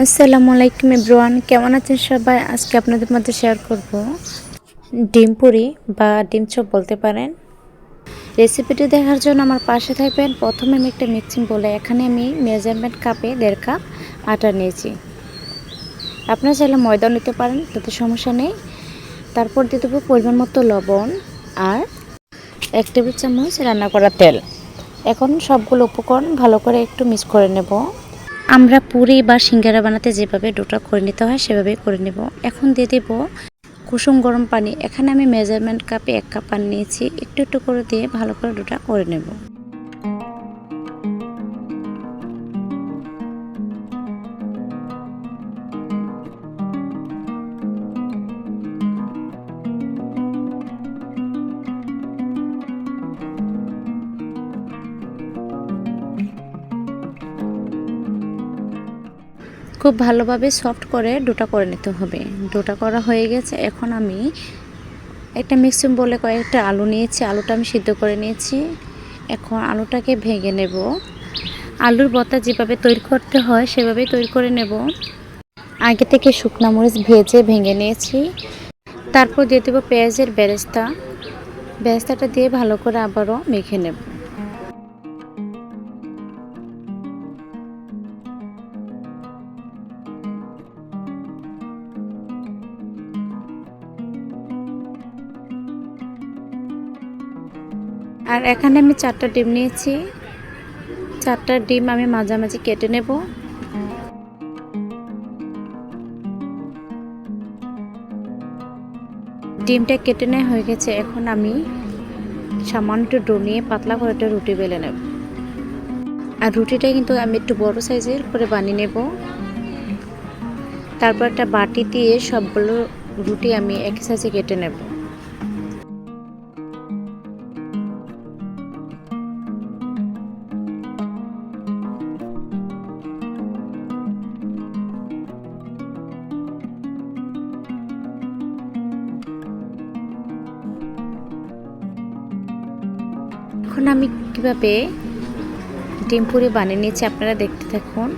আসসালামু আলাইকুম এভরিওয়ান, কেমন আছেন সবাই? আজকে আপনাদের মধ্যে শেয়ার করব ডিম পুরি বা ডিম চপ বলতে পারেন। রেসিপিটি দেখার জন্য আমার পাশে থাকবেন। প্রথমে আমি একটা মিক্সিং বলে এখানে আমি মেজারমেন্ট কাপে 1.5 কাপ আটা নিয়েছি। আপনারা চাইলে ময়দা নিতে পারেন, তাতে সমস্যা নেই। তারপর দিয়ে দেবো পরিমাণ মতো লবণ আর 1 টেবিল চামচ রান্না করা তেল। এখন সবগুলো উপকরণ ভালো করে একটু মিক্স করে নেব। আমরা পুরি বা সিঙ্গারা বানাতে যেভাবে ডোটা করে নিতে হয় সেভাবেই করে নেব। এখন দিয়ে দেব কুসুম গরম পানি। এখানে আমি মেজারমেন্ট কাপে 1 কাপ পানি নিয়েছি। একটু একটু করে দিয়ে ভালো করে ডোটা করে নেব। খুব ভালোভাবে সফট করে ডোটা করে নিতে হবে। ডোটা করা হয়ে গেছে। এখন আমি একটা মিক্সিং বলে কয়েকটা আলু নিয়েছি। আলুটা আমি সিদ্ধ করে নিয়েছি। এখন আলুটাকে ভেঙে নেব। আলুর ভর্তা যেভাবে তৈরি করতে হয় সেভাবেই তৈরি করে নেব। আগে থেকে শুকনো মরিচ ভেজে ভেঙে নিয়েছি। তারপর দিয়ে দেবো পেঁয়াজের বেরেস্তা। বেরেস্তাটা দিয়ে ভালো করে আবারও মেখে নেব। আর এখানে আমি 4টা ডিম নিয়েছি। 4টা ডিম আমি মাঝামাঝি কেটে নেব। ডিমটা কেটে নেওয়া হয়ে গেছে। এখন আমি সামান্য একটু ডো নিয়ে পাতলা করে একটা রুটি বেলে নেব। আর রুটিটা কিন্তু আমি একটু বড় সাইজের করে বানিয়ে নেব। তারপর একটা বাটি দিয়ে সবগুলো রুটি আমি একই সাইজে কেটে নেব। এখন আমি কিভাবে ডিম পুরি বানিয়ে নিয়েছি আপনারা দেখতে থাকুন।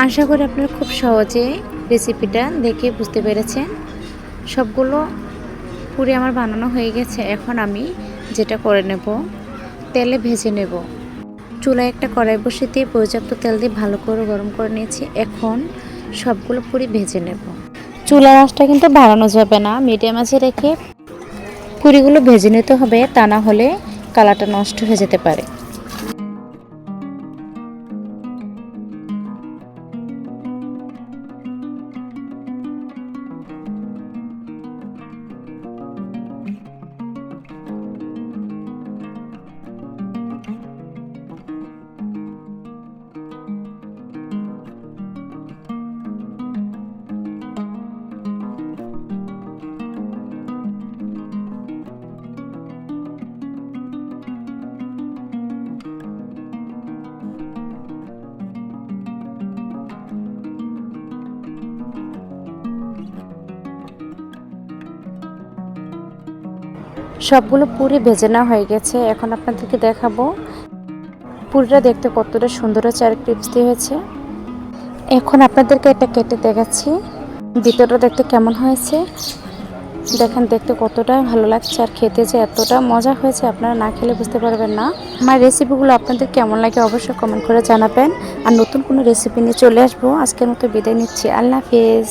আশা করি আপনারা খুব সহজে রেসিপিটা দেখে বুঝতে পেরেছেন। সবগুলো পুরি আমার বানানো হয়ে গেছে। এখন আমি যেটা করে নেব, তেলে ভেজে নেব। চুলায় একটা কড়াই বসিয়ে দিয়ে পর্যাপ্ত তেল দিয়ে ভালো করে গরম করে নিয়েছি। এখন সবগুলো পুরি ভেজে নেব। চুলার আঁচটা কিন্তু বাড়ানো যাবে না, মিডিয়াম আঁচে রেখে পুরিগুলো ভেজে নিতে হবে, তা না হলে কালারটা নষ্ট হয়ে যেতে পারে। সবগুলো পুরি ভেজে নেওয়া হয়ে গেছে। এখন আপনাদেরকে দেখাবো পুরিটা দেখতে কতটা সুন্দর হয়েছে আর ক্রিস্পি হয়েছে। এখন আপনাদেরকে এটা কেটে দেখাচ্ছি ভিতরটা দেখতে কেমন হয়েছে। দেখেন দেখতে কতটা ভালো লাগছে আর খেতে যে এতটা মজা হয়েছে, আপনারা না খেলে বুঝতে পারবেন না। আমার রেসিপিগুলো আপনাদের কেমন লাগে অবশ্যই কমেন্ট করে জানাবেন। আর নতুন কোনো রেসিপি নিয়ে চলে আসবো। আজকের মতো বিদায় নিচ্ছি। আল্লাহ হাফেজ।